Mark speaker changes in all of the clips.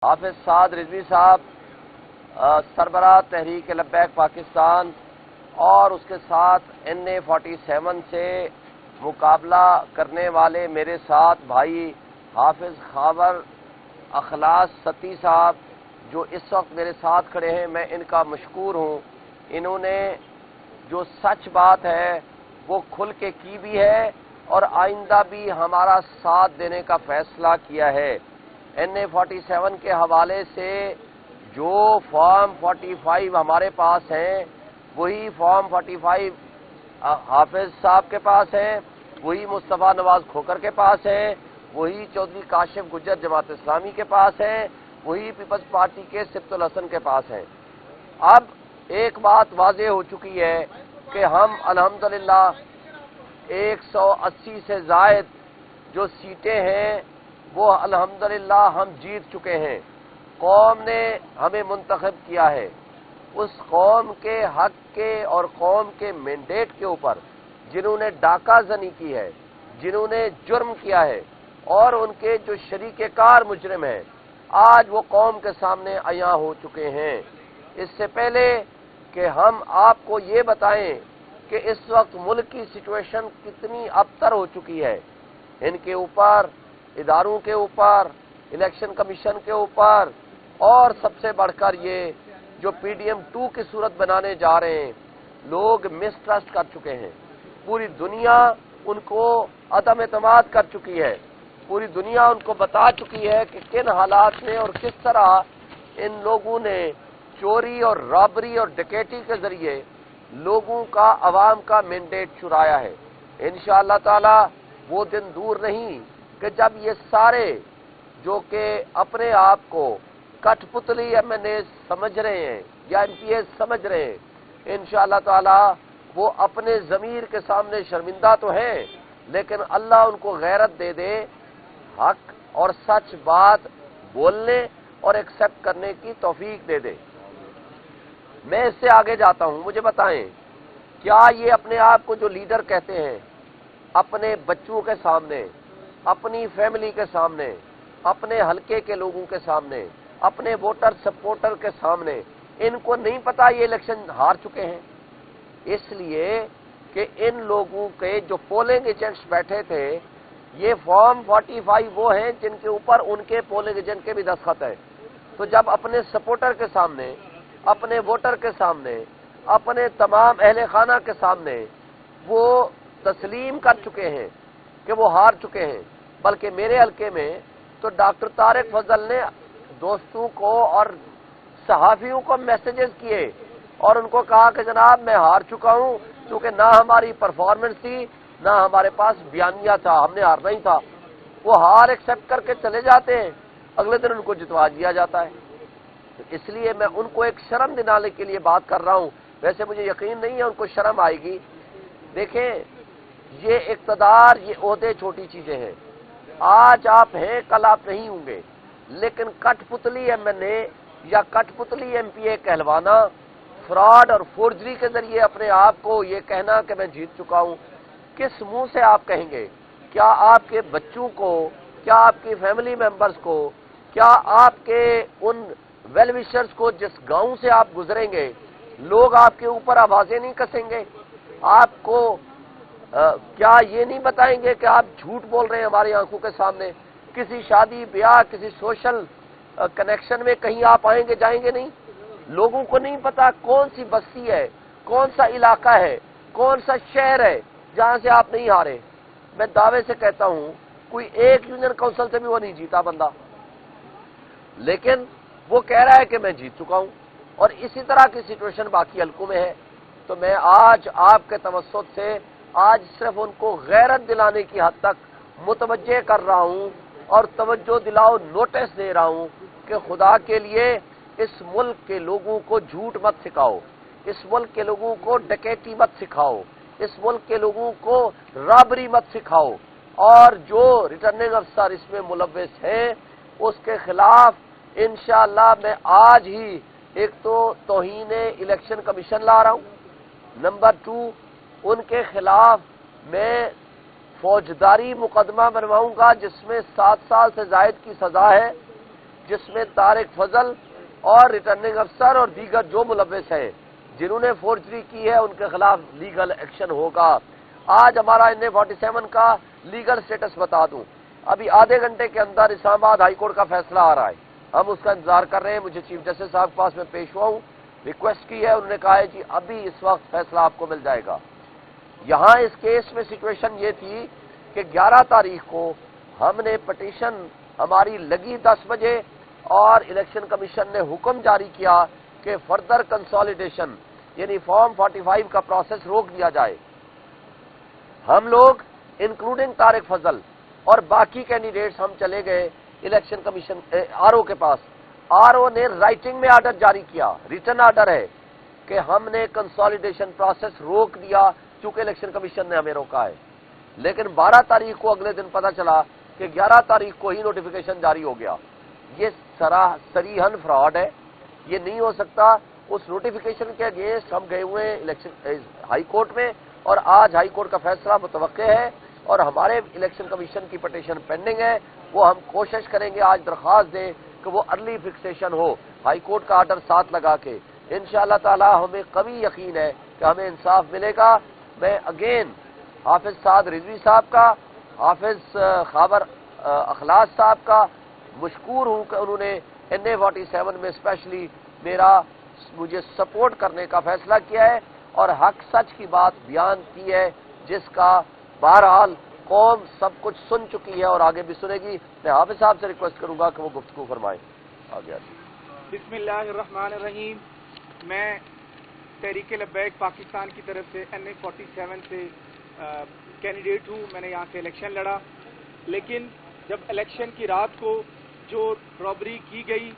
Speaker 1: حافظ سعد رضوی صاحب سربراہ تحریک لبیک پاکستان اور اس کے ساتھ NA47 سے مقابلہ کرنے والے میرے ساتھ بھائی حافظ خاور اخلاص ستی صاحب جو اس وقت میرے ساتھ کھڑے ہیں، میں ان کا مشکور ہوں۔ انہوں نے جو سچ بات ہے وہ کھل کے کی بھی ہے اور آئندہ بھی ہمارا ساتھ دینے کا فیصلہ کیا ہے۔ NA47 کے حوالے سے جو فارم 45 ہمارے پاس ہیں وہی فارم 45 حافظ صاحب کے پاس ہیں، وہی مصطفیٰ نواز کھوکر کے پاس ہیں، وہی چودھری کاشف گجر جماعت اسلامی کے پاس ہیں، وہی پیپلز پارٹی کے سبت الحسن کے پاس ہیں۔ اب ایک بات واضح ہو چکی ہے کہ ہم الحمدللہ 180 سے زائد جو سیٹیں ہیں وہ الحمدللہ ہم جیت چکے ہیں۔ قوم نے ہمیں منتخب کیا ہے۔ اس قوم کے حق کے اور قوم کے مینڈیٹ کے اوپر جنہوں نے ڈاکہ زنی کی ہے، جنہوں نے جرم کیا ہے اور ان کے جو شریک کار مجرم ہیں، آج وہ قوم کے سامنے عیاں ہو چکے ہیں۔ اس سے پہلے کہ ہم آپ کو یہ بتائیں کہ اس وقت ملک کی سچویشن کتنی ابتر ہو چکی ہے، ان کے اوپر، اداروں کے اوپر، الیکشن کمیشن کے اوپر، اور سب سے بڑھ کر یہ جو PDM-2 کی صورت بنانے جا رہے ہیں، لوگ مسٹرسٹ کر چکے ہیں۔ پوری دنیا ان کو عدم اعتماد کر چکی ہے، پوری دنیا ان کو بتا چکی ہے کہ کن حالات میں اور کس طرح ان لوگوں نے چوری اور رابری اور ڈکیٹی کے ذریعے لوگوں کا، عوام کا مینڈیٹ چرایا ہے۔ انشاءاللہ تعالی وہ دن دور نہیں کہ جب یہ سارے جو کہ اپنے آپ کو کٹ پتلی MNA سمجھ رہے ہیں یا MPA سمجھ رہے ہیں، انشاءاللہ تعالی وہ اپنے ضمیر کے سامنے شرمندہ تو ہیں، لیکن اللہ ان کو غیرت دے دے، حق اور سچ بات بولنے اور ایکسپٹ کرنے کی توفیق دے دے۔ میں اس سے آگے جاتا ہوں، مجھے بتائیں کیا یہ اپنے آپ کو جو لیڈر کہتے ہیں، اپنے بچوں کے سامنے، اپنی فیملی کے سامنے، اپنے حلقے کے لوگوں کے سامنے، اپنے ووٹر سپورٹر کے سامنے، ان کو نہیں پتا یہ الیکشن ہار چکے ہیں؟ اس لیے کہ ان لوگوں کے جو پولنگ ایجنٹس بیٹھے تھے، یہ فارم 45 وہ ہیں جن کے اوپر ان کے پولنگ ایجنٹ کے بھی دستخط ہیں۔ تو جب اپنے سپورٹر کے سامنے، اپنے ووٹر کے سامنے، اپنے تمام اہل خانہ کے سامنے وہ تسلیم کر چکے ہیں کہ وہ ہار چکے ہیں، بلکہ میرے حلقے میں تو ڈاکٹر طارق فضل نے دوستوں کو اور صحافیوں کو میسیجز کیے اور ان کو کہا کہ جناب میں ہار چکا ہوں، کیونکہ نہ ہماری پرفارمنس تھی، نہ ہمارے پاس بیانیہ تھا، ہم نے ہارنا ہی تھا۔ وہ ہار ایکسپٹ کر کے چلے جاتے ہیں، اگلے دن ان کو جتوا دیا جاتا ہے۔ اس لیے میں ان کو ایک شرم دلانے کے لیے بات کر رہا ہوں، ویسے مجھے یقین نہیں ہے ان کو شرم آئے گی۔ دیکھیں، یہ اقتدار، یہ عہدے چھوٹی چیزیں ہیں۔ آج آپ ہیں، کل آپ نہیں ہوں گے، لیکن کٹ پتلی MNA یا کٹ پتلی MPA کہلوانا، فراڈ اور فورجری کے ذریعے اپنے آپ کو یہ کہنا کہ میں جیت چکا ہوں، کس منہ سے آپ کہیں گے؟ کیا آپ کے بچوں کو، کیا آپ کی فیملی ممبرز کو، کیا آپ کے ان ویل وشرز کو جس گاؤں سے آپ گزریں گے، لوگ آپ کے اوپر آوازیں نہیں کسیں گے؟ آپ کو کیا یہ نہیں بتائیں گے کہ آپ جھوٹ بول رہے ہیں ہماری آنکھوں کے سامنے؟ کسی شادی بیاہ، کسی سوشل کنیکشن میں کہیں آپ آئیں گے، جائیں گے نہیں؟ لوگوں کو نہیں پتا کون سی بستی ہے، کون سا علاقہ ہے، کون سا شہر ہے جہاں سے آپ نہیں ہارے۔ میں دعوے سے کہتا ہوں کوئی ایک یونین کونسل سے بھی وہ نہیں جیتا بندہ، لیکن وہ کہہ رہا ہے کہ میں جیت چکا ہوں، اور اسی طرح کی سچویشن باقی حلقوں میں ہے۔ تو میں آج آپ کے توسط سے آج صرف ان کو غیرت دلانے کی حد تک متوجہ کر رہا ہوں اور توجہ دلاؤ نوٹس دے رہا ہوں کہ خدا کے لیے اس ملک کے لوگوں کو جھوٹ مت سکھاؤ، اس ملک کے لوگوں کو ڈکیٹی مت سکھاؤ، اس ملک کے لوگوں کو رابری مت سکھاؤ، اور جو ریٹرننگ افسر اس میں ملوث ہیں اس کے خلاف انشاءاللہ میں آج ہی ایک تو توہین الیکشن کمیشن لا رہا ہوں، نمبر 2 ان کے خلاف میں فوجداری مقدمہ بنواؤں گا جس میں 7 سال سے زائد کی سزا ہے، جس میں طارق فضل اور ریٹرننگ افسر اور دیگر جو ملوث ہیں جنہوں نے فورجری کی ہے ان کے خلاف لیگل ایکشن ہوگا۔ آج ہمارا NA-47 کا لیگل سٹیٹس بتا دوں، ابھی آدھے گھنٹے کے اندر اسلام آباد ہائی کورٹ کا فیصلہ آ رہا ہے، ہم اس کا انتظار کر رہے ہیں۔ مجھے چیف جسٹس صاحب کے پاس میں پیش ہوا ہوں، ریکویسٹ کی ہے، انہوں نے کہا ہے جی ابھی اس وقت فیصلہ آپ کو مل جائے گا۔ یہاں اس کیس میں سچویشن یہ تھی کہ 11 تاریخ کو ہم نے پٹیشن ہماری لگی 10 بجے اور الیکشن کمیشن نے حکم جاری کیا کہ فردر کنسالیڈیشن یعنی فارم 45 کا پروسیس روک دیا جائے۔ ہم لوگ انکلوڈنگ طارق فضل اور باقی کینڈیڈیٹس ہم چلے گئے الیکشن کمیشن RO کے پاس۔ RO نے رائٹنگ میں آرڈر جاری کیا، ریٹن آرڈر ہے کہ ہم نے کنسالیڈیشن پروسیس روک دیا چونکہ الیکشن کمیشن نے ہمیں روکا ہے۔ لیکن 12 تاریخ کو اگلے دن پتا چلا کہ 11 تاریخ کو ہی نوٹیفیکیشن جاری ہو گیا۔ یہ صریحاً فراڈ ہے، یہ نہیں ہو سکتا۔ اس نوٹیفیکیشن کے اگینسٹ ہم گئے ہوئے ہیں الیکشن ہائی کورٹ میں اور آج ہائی کورٹ کا فیصلہ متوقع ہے اور ہمارے الیکشن کمیشن کی پٹیشن پینڈنگ ہے۔ وہ ہم کوشش کریں گے آج درخواست دیں کہ وہ ارلی فکسیشن ہو ہائی کورٹ کا آرڈر ساتھ لگا کے۔ انشاءاللہ تعالی ہمیں قوی یقین ہے کہ ہمیں انصاف ملے گا۔ میں اگین حافظ سعد رضوی صاحب کا، حافظ خابر اخلاص صاحب کا مشکور ہوں کہ انہوں نے NA-47 میں اسپیشلی مجھے سپورٹ کرنے کا فیصلہ کیا ہے اور حق سچ کی بات بیان کی ہے جس کا بہرحال قوم سب کچھ سن چکی ہے اور آگے بھی سنے گی۔ میں حافظ صاحب سے ریکویسٹ کروں گا کہ وہ گفتگو فرمائیں۔ آگے
Speaker 2: بسم اللہ الرحمن الرحیم۔ میں تحریک لبیک پاکستان کی طرف سے NA-47 سے کینڈیڈیٹ ہوں۔ میں نے یہاں سے الیکشن لڑا، لیکن جب الیکشن کی رات کو جو رابری کی گئی،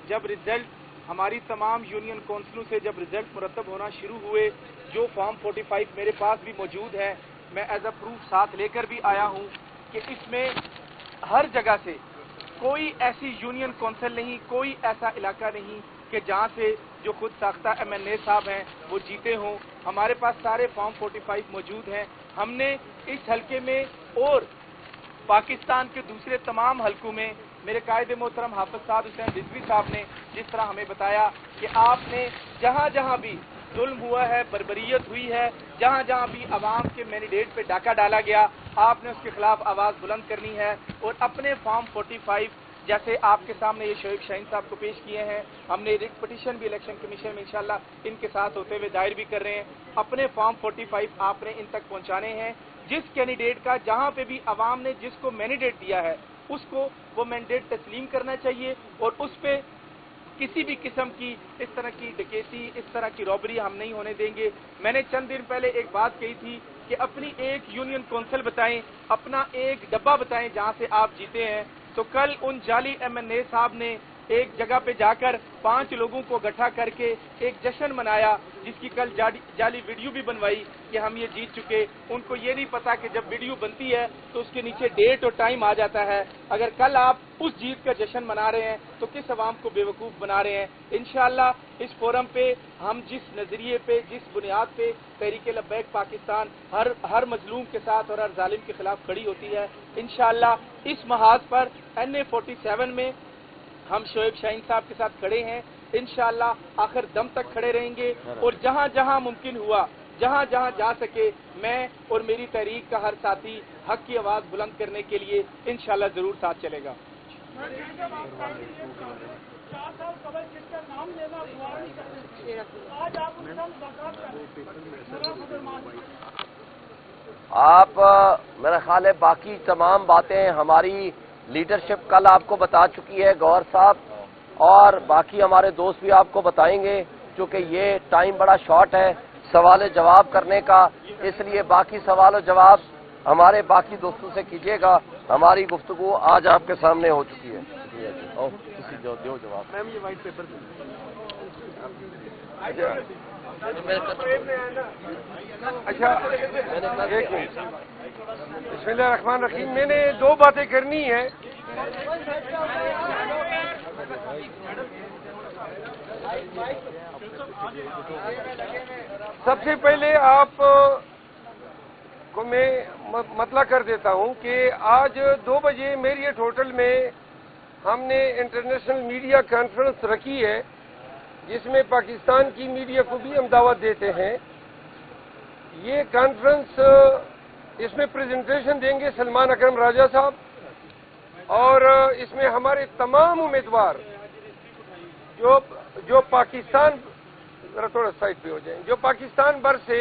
Speaker 2: جب رزلٹ ہماری تمام یونین کونسلوں سے جب رزلٹ مرتب ہونا شروع ہوئے، جو فارم 45 میرے پاس بھی موجود ہے، میں ایز اے پروف ساتھ لے کر بھی آیا ہوں کہ اس میں ہر جگہ سے کوئی ایسی یونین کونسل نہیں، کوئی ایسا علاقہ نہیں کہ جہاں سے جو خود ساختہ MNA صاحب ہیں وہ جیتے ہوں۔ ہمارے پاس سارے فارم 45 موجود ہیں۔ ہم نے اس حلقے میں اور پاکستان کے دوسرے تمام حلقوں میں میرے قائد محترم حافظ سعد حسین رضوی صاحب نے جس طرح ہمیں بتایا کہ آپ نے جہاں جہاں بھی ظلم ہوا ہے، بربریت ہوئی ہے، جہاں جہاں بھی عوام کے مینڈیٹ پہ ڈاکہ ڈالا گیا، آپ نے اس کے خلاف آواز بلند کرنی ہے اور اپنے فارم 45 جیسے آپ کے سامنے یہ شعیب شاہین صاحب کو پیش کیے ہیں، ہم نے ریٹ پٹیشن بھی الیکشن کمیشن میں انشاءاللہ ان کے ساتھ ہوتے ہوئے دائر بھی کر رہے ہیں۔ اپنے فارم 45 آپ نے ان تک پہنچانے ہیں۔ جس کینڈیڈیٹ کا جہاں پہ بھی عوام نے جس کو مینڈیٹ دیا ہے اس کو وہ مینڈیٹ تسلیم کرنا چاہیے اور اس پہ کسی بھی قسم کی اس طرح کی ڈکیتی، اس طرح کی رابری ہم نہیں ہونے دیں گے۔ میں نے چند دن پہلے ایک بات کہی تھی کہ اپنی ایک یونین کونسل بتائیں، اپنا ایک ڈبہ بتائیں جہاں سے آپ جیتے ہیں۔ تو کل ان جعلی MNA صاحب نے ایک جگہ پہ جا کر 5 لوگوں کو اکٹھا کر کے ایک جشن منایا، جس کی کل جعلی ویڈیو بھی بنوائی کہ ہم یہ جیت چکے۔ ان کو یہ نہیں پتا کہ جب ویڈیو بنتی ہے تو اس کے نیچے ڈیٹ اور ٹائم آ جاتا ہے۔ اگر کل آپ اس جیت کا جشن منا رہے ہیں تو کس عوام کو بیوقوف بنا رہے ہیں؟ انشاءاللہ اس فورم پہ ہم جس نظریے پہ، جس بنیاد پہ تحریک لبیک پاکستان ہر مظلوم کے ساتھ اور ہر ظالم کے خلاف کھڑی ہوتی ہے، انشاءاللہ اس محاذ پر NA-47 میں ہم شعیب شاہین صاحب کے ساتھ کھڑے ہیں۔ انشاءاللہ آخر دم تک کھڑے رہیں گے اور جہاں جہاں ممکن ہوا، جہاں جہاں جا سکے، میں اور میری تحریک کا ہر ساتھی حق کی آواز بلند کرنے کے لیے انشاءاللہ ضرور ساتھ چلے گا۔
Speaker 1: آپ میرا خیال ہے باقی تمام باتیں ہماری لیڈرشپ کل آپ کو بتا چکی ہے، گور صاحب اور باقی ہمارے دوست بھی آپ کو بتائیں گے، چونکہ یہ ٹائم بڑا شارٹ ہے سوال جواب کرنے کا، اس لیے باقی سوال و جواب ہمارے باقی دوستوں سے کیجیے گا۔ ہماری گفتگو آج آپ کے سامنے ہو چکی ہے۔ کسی جو جواب
Speaker 2: میم یہ وائٹ پیپر
Speaker 3: اچھا ایک منٹ، بسم اللہ الرحمن الرحیم۔ میں نے 2 باتیں کرنی ہے۔ سب سے پہلے آپ کو میں مطلع کر دیتا ہوں کہ آج 2 بجے میری ٹوٹل میں ہم نے انٹرنیشنل میڈیا کانفرنس رکھی ہے جس میں پاکستان کی میڈیا کو بھی ہم دعوت دیتے ہیں. یہ کانفرنس اس میں پریزنٹیشن دیں گے سلمان اکرم راجہ صاحب, اور اس میں ہمارے تمام امیدوار جو پاکستان, ذرا تھوڑا سائڈ پہ ہو جائیں, جو پاکستان بھر سے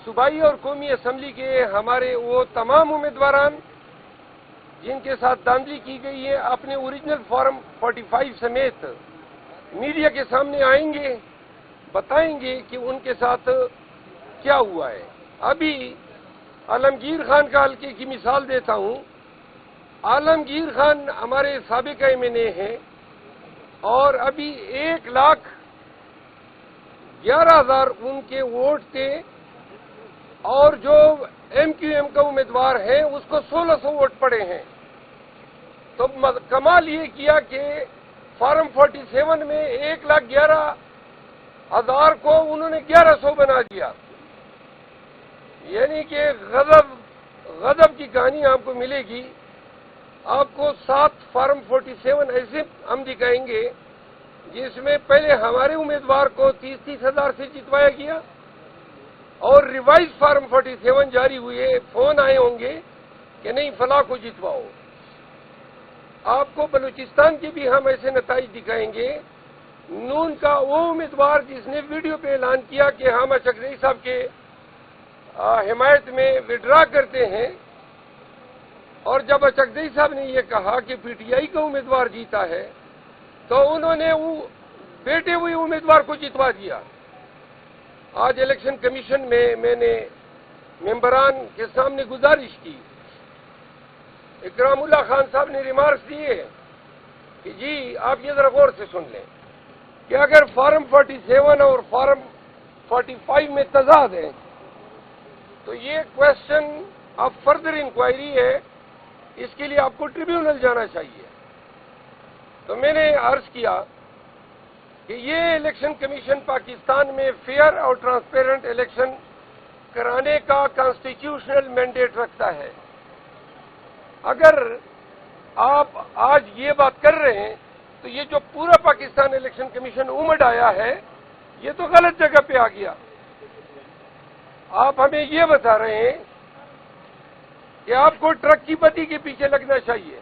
Speaker 3: صوبائی اور قومی اسمبلی کے ہمارے وہ تمام امیدواران جن کے ساتھ دھاندلی کی گئی ہے اپنے اوریجنل فارم 45 سمیت میڈیا کے سامنے آئیں گے, بتائیں گے کہ ان کے ساتھ کیا ہوا ہے. ابھی عالمگیر خان کا حلقے کی مثال دیتا ہوں. عالمگیر خان ہمارے سابق MNA ہیں اور ابھی 1,11,000 ان کے ووٹ تھے, اور جو MQM کا امیدوار ہے اس کو 1,600 ووٹ پڑے ہیں. تو کمال یہ کیا کہ فارم 47 میں 1,11,000 کو انہوں نے 1,100 بنا دیا. یعنی کہ غضب کی کہانی آپ کو ملے گی. آپ کو 7 فارم 47 ایسے ہم دکھائیں گے جس میں پہلے ہمارے امیدوار کو 30 ہزار سے جتوایا گیا, اور ریوائز فارم 47 جاری ہوئے, فون آئے ہوں گے کہ نہیں فلاں کو جتواؤ. آپ کو بلوچستان کے بھی ہم ایسے نتائج دکھائیں گے. نون کا وہ امیدوار جس نے ویڈیو پہ اعلان کیا کہ ہم اشرف صاحب کے حمایت میں وڈرا کرتے ہیں, اور جب اشرف صاحب نے یہ کہا کہ PTI کا امیدوار جیتا ہے تو انہوں نے وہ بیٹے ہوئے امیدوار کو جتوا دیا. آج الیکشن کمیشن میں نے ممبران کے سامنے گزارش کی. اکرام اللہ خان صاحب نے ریمارکس دیے کہ جی آپ یہ ذرا غور سے سن لیں کہ اگر فارم 47 اور فارم 45 میں تضاد ہے تو یہ کوشچن آف فردر انکوائری ہے, اس کے لیے آپ کو ٹریبیونل جانا چاہیے. تو میں نے عرض کیا کہ یہ الیکشن کمیشن پاکستان میں فیئر اور ٹرانسپیرنٹ الیکشن کرانے کا کانسٹیٹیوشنل مینڈیٹ رکھتا ہے. اگر آپ آج یہ بات کر رہے ہیں تو یہ جو پورا پاکستان الیکشن کمیشن امڈ آیا ہے یہ تو غلط جگہ پہ آ گیا. آپ ہمیں یہ بتا رہے ہیں کہ آپ کو ٹرک کی بتی کے پیچھے لگنا چاہیے.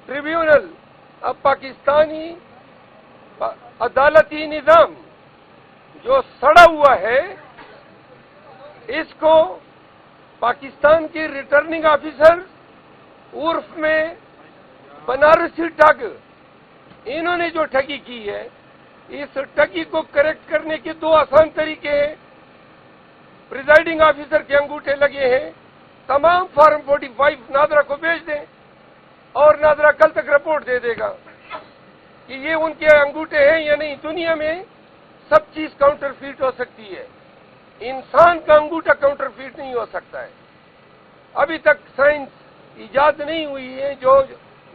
Speaker 3: ٹریبیونل اب پاکستانی عدالتی نظام جو سڑا ہوا ہے اس کو پاکستان کے ریٹرننگ آفیسر عرف میں بنارسی ٹھگ, انہوں نے جو ٹھگی کی ہے اس ٹھگی کو کریکٹ کرنے کے 2 آسان طریقے ہیں. پریزائڈنگ آفیسر کے انگوٹھے لگے ہیں, تمام فارم 45 نادرا کو بھیج دیں اور نادرا کل تک رپورٹ دے دے گا کہ یہ ان کے انگوٹھے ہیں یا نہیں. دنیا میں سب چیز کاؤنٹر فیٹ ہو سکتی ہے, انسان کا انگوٹھا کاؤنٹر فیٹ نہیں ہو سکتا ہے. ابھی تک سائنس ایجاد نہیں ہوئی ہے جو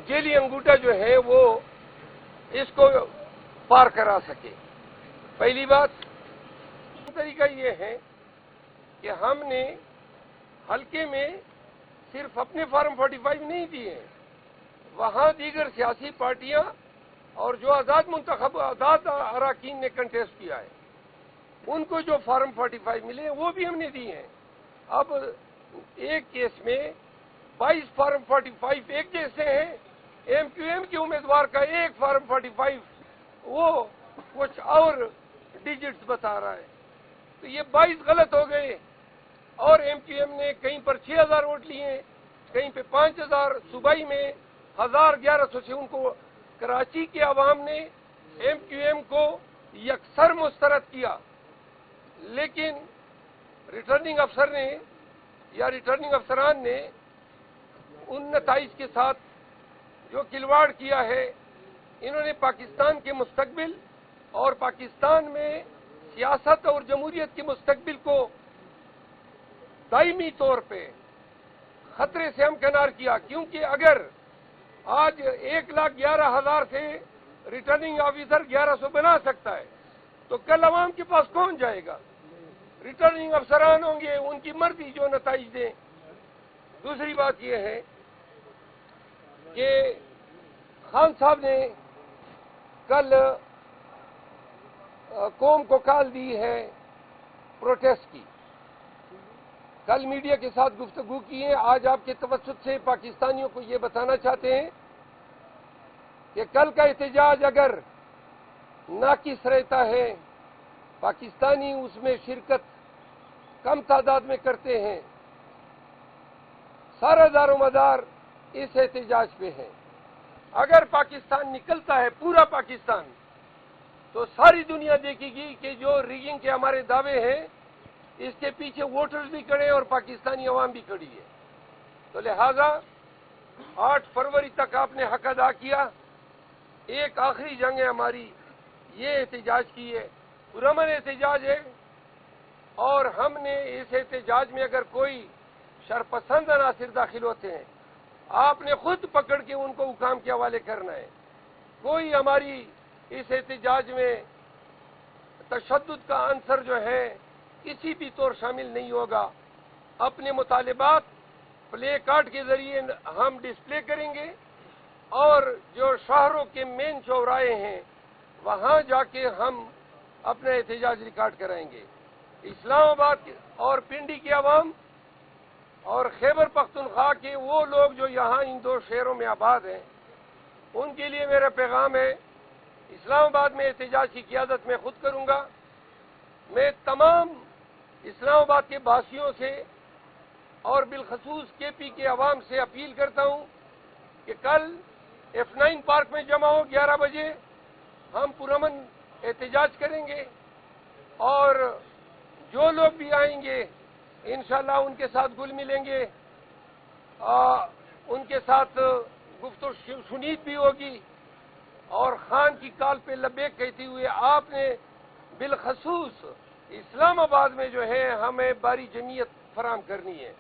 Speaker 3: جیلی انگوٹھا جو ہے وہ اس کو پار کرا سکے. پہلی بات. طریقہ یہ ہے کہ ہم نے حلقے میں صرف اپنے فارم 45 نہیں دیے, وہاں دیگر سیاسی پارٹیاں اور جو آزاد منتخب آزاد اراکین نے کنٹیسٹ کیا ہے ان کو جو فارم 45 ملے وہ بھی ہم نے دیے ہیں. اب ایک کیس میں 22 فارم 45 ایک جیسے ہیں, MQM کے امیدوار کا ایک فارم 45 وہ کچھ اور ڈیجٹس بتا رہا ہے. تو یہ 22 غلط ہو گئے, اور MQM نے کہیں پر 6,000 ووٹ لیے, کہیں پہ 5,000. صوبائی میں 1,1100 سے ان کو کراچی کے عوام نے MQM کو یکسر مسترد کیا, لیکن ریٹرننگ افسر نے یا ریٹرننگ افسران نے ان نتائج کے ساتھ جو کھلواڑ کیا ہے, انہوں نے پاکستان کے مستقبل اور پاکستان میں سیاست اور جمہوریت کے مستقبل کو دائمی طور پہ خطرے سے ہمکنار کیا. کیونکہ اگر آج 1,11,000 سے ریٹرننگ آفیسر 1,100 بنا سکتا ہے تو کل عوام کے پاس کون جائے گا؟ ریٹرننگ افسران ہوں گے, ان کی مرضی جو نتائج دیں. دوسری بات یہ ہے کہ خان صاحب نے کل قوم کو کال دی ہے پروٹیسٹ کی. کل میڈیا کے ساتھ گفتگو کی ہے. آج آپ کے توسط سے پاکستانیوں کو یہ بتانا چاہتے ہیں کہ کل کا احتجاج اگر ناقص رہتا ہے، پاکستانی اس میں شرکت کم تعداد میں کرتے ہیں، سارا دار و مدار اس احتجاج پہ ہے. اگر پاکستان نکلتا ہے، پورا پاکستان، تو ساری دنیا دیکھے گی کہ جو ریگنگ کے ہمارے دعوے ہیں اس کے پیچھے ووٹرز بھی کھڑے اور پاکستانی عوام بھی کھڑی ہے. تو لہذا 8 فروری تک آپ نے حق ادا کیا. ایک آخری جنگ ہے ہماری، یہ احتجاج کی ہے، پرامن احتجاج ہے، اور ہم نے اس احتجاج میں اگر کوئی شرپسند عناصر داخل ہوتے ہیں، آپ نے خود پکڑ کے ان کو حکام کے حوالے کرنا ہے. کوئی ہماری اس احتجاج میں تشدد کا عنصر جو ہے کسی بھی طور شامل نہیں ہوگا. اپنے مطالبات پلے کارڈ کے ذریعے ہم ڈسپلے کریں گے، اور جو شہروں کے مین چوراہے ہیں وہاں جا کے ہم اپنا احتجاج ریکارڈ کرائیں گے. اسلام آباد اور پنڈی کے عوام اور خیبر پختونخوا کے وہ لوگ جو یہاں ان 2 شہروں میں آباد ہیں، ان کے لیے میرا پیغام ہے، اسلام آباد میں احتجاج کی قیادت میں خود کروں گا. میں تمام اسلام آباد کے باسیوں سے اور بالخصوص کے پی کے عوام سے اپیل کرتا ہوں کہ کل F9 پارک میں جمع ہو 11 بجے. ہم پرامن احتجاج کریں گے، اور جو لوگ بھی آئیں گے انشاءاللہ ان کے ساتھ گل ملیں گے، ان کے ساتھ گفت و شنید بھی ہوگی. اور خان کی کال پہ لبیک کہتے ہوئے آپ نے بالخصوص اسلام آباد میں جو ہے ہمیں باری جمعیت فراہم کرنی ہے.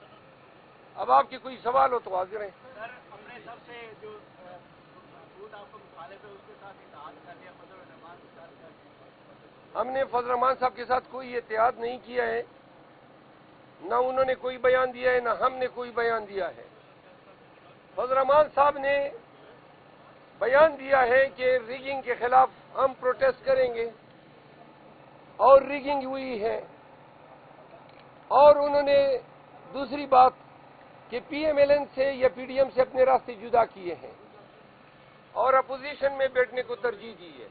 Speaker 3: اب آپ کے کوئی سوال ہو تو حاضر ہیں.
Speaker 2: سر، اپنے سب سے جو مسعود آپ کو مخالف ہے اس کے ساتھ اتحاد کر لیا، فضل الرحمان کے ساتھ؟
Speaker 3: ہم نے فضل الرحمان صاحب کے ساتھ کوئی اتحاد نہیں کیا ہے، نہ انہوں نے کوئی بیان دیا ہے، نہ ہم نے کوئی بیان دیا ہے. فضل الرحمان صاحب نے بیان دیا ہے کہ ریگنگ کے خلاف ہم پروٹیسٹ کریں گے، اور ریگنگ ہوئی ہے. اور انہوں نے دوسری بات کہ پی ایم ایل این سے یا پی ڈی ایم سے اپنے راستے جدا کیے ہیں اور اپوزیشن میں بیٹھنے کو ترجیح دی ہے.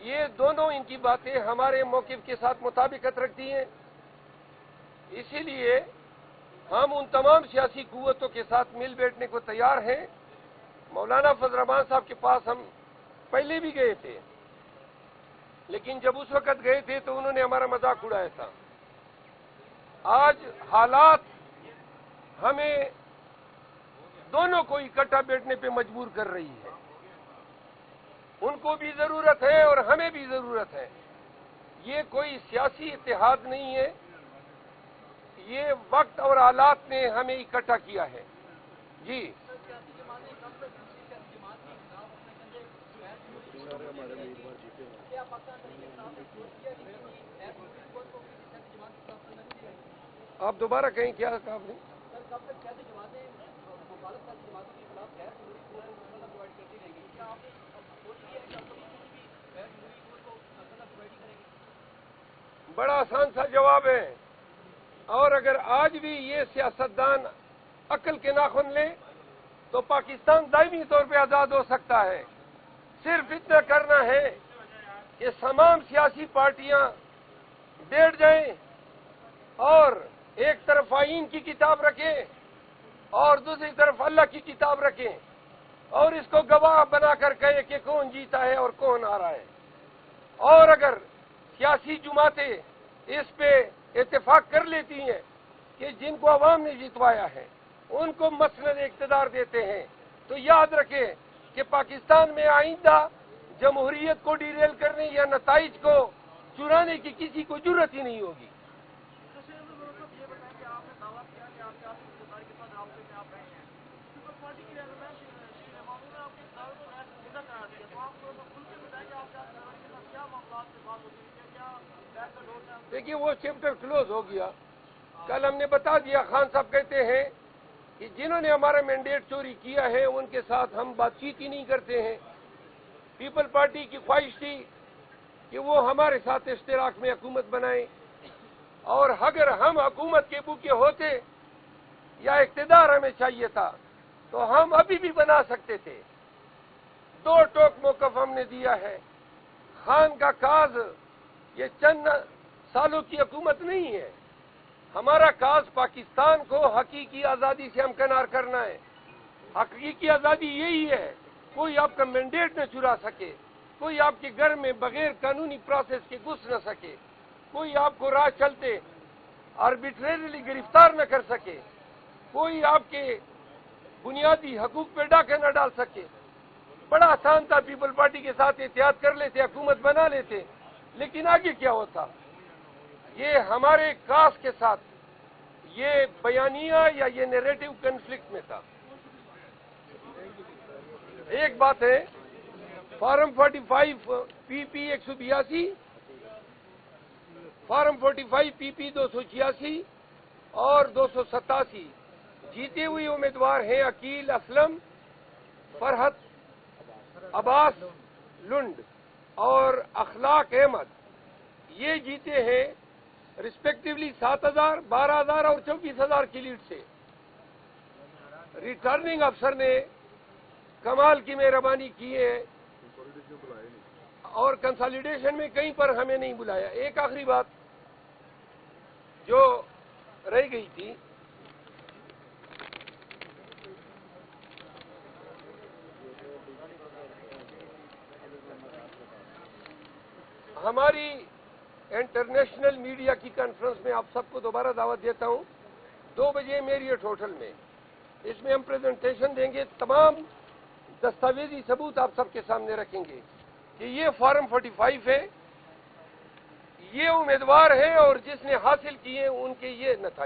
Speaker 3: یہ دونوں ان کی باتیں ہمارے موقف کے ساتھ مطابقت رکھتی ہیں. اسی لیے ہم ان تمام سیاسی قوتوں کے ساتھ مل بیٹھنے کو تیار ہیں. مولانا فضل الرحمان صاحب کے پاس ہم پہلے بھی گئے تھے، لیکن جب اس وقت گئے تھے تو انہوں نے ہمارا مذاق اڑایا تھا. آج حالات ہمیں دونوں کو اکٹھا بیٹھنے پہ مجبور کر رہی ہے. ان کو بھی ضرورت ہے اور ہمیں بھی ضرورت ہے. یہ کوئی سیاسی اتحاد نہیں ہے، یہ وقت اور حالات نے ہمیں اکٹھا کیا ہے. جی آپ دوبارہ کہیں، کیا کہا آپ نے؟ بڑا آسان سا جواب ہے، اور اگر آج بھی یہ سیاستدان عقل کے ناخن لیں تو پاکستان دائمی طور پہ آزاد ہو سکتا ہے. صرف اتنا کرنا ہے کہ تمام سیاسی پارٹیاں بیٹھ جائیں اور ایک طرف آئین کی کتاب رکھیں اور دوسری طرف اللہ کی کتاب رکھیں، اور اس کو گواہ بنا کر کہیں کہ کون جیتا ہے اور کون آ رہا ہے. اور اگر سیاسی جماعتیں اس پہ اتفاق کر لیتی ہیں کہ جن کو عوام نے جتوایا ہے ان کو مسند اقتدار دیتے ہیں، تو یاد رکھیں کہ پاکستان میں آئندہ جمہوریت کو ڈیریل کرنے یا نتائج کو چرانے کی کسی کو جرت ہی نہیں ہوگی. دیکھیے وہ چیپٹر کلوز ہو گیا. کل ہم نے بتا دیا، خان صاحب کہتے ہیں کہ جنہوں نے ہمارا مینڈیٹ چوری کیا ہے ان کے ساتھ ہم بات چیت ہی نہیں کرتے ہیں۔ پیپل پارٹی کی خواہش تھی کہ وہ ہمارے ساتھ اشتراک میں حکومت بنائیں، اور اگر ہم حکومت کے بوکے ہوتے یا اقتدار ہمیں چاہیے تھا تو ہم ابھی بھی بنا سکتے تھے۔ 2 ٹوک موقف ہم نے دیا ہے۔ خان کا کاز یہ چند سالوں کی حکومت نہیں ہے، ہمارا کاز پاکستان کو حقیقی آزادی سے ہمکنار کرنا ہے۔ حقیقی آزادی یہی ہے، کوئی آپ کا مینڈیٹ نہ چرا سکے، کوئی آپ کے گھر میں بغیر قانونی پروسیس کے گھس نہ سکے، کوئی آپ کو راہ چلتے آربیٹریریلی گرفتار نہ کر سکے، کوئی آپ کے بنیادی حقوق پہ ڈاکہ نہ ڈال سکے۔ بڑا آسان تھا، پیپل پارٹی کے ساتھ اتحاد کر لیتے، حکومت بنا لیتے، لیکن آگے کیا ہوتا؟ یہ ہمارے کاز کے ساتھ یہ بیانیہ یا یہ نیریٹو کنفلکٹ میں تھا۔ ایک بات ہے، فارم 45 پی پی 182، فارم 45 پی پی 286 اور 287 جیتے ہوئے امیدوار ہیں عقیل اسلم، فرحت عباس لنڈ اور اخلاق احمد۔ یہ جیتے ہیں رسپیکٹیولی 7,000، 12,000 اور 24,000 کی لیڈ سے۔ ریٹرننگ افسر نے کمال کی مہربانی کی ہے اور کنسالیڈیشن میں کہیں پر ہمیں نہیں بلایا۔ ایک آخری بات جو رہ گئی تھی، ہماری انٹرنیشنل میڈیا کی کانفرنس میں آپ سب کو دوبارہ دعوت دیتا ہوں، 2 بجے میریٹ ہوٹل میں۔ اس میں ہم پریزنٹیشن دیں گے، تمام دستاویزی ثبوت آپ سب کے سامنے رکھیں گے کہ یہ فارم 45 ہے، یہ امیدوار ہیں اور جس نے حاصل کیے ان کے یہ نتائج۔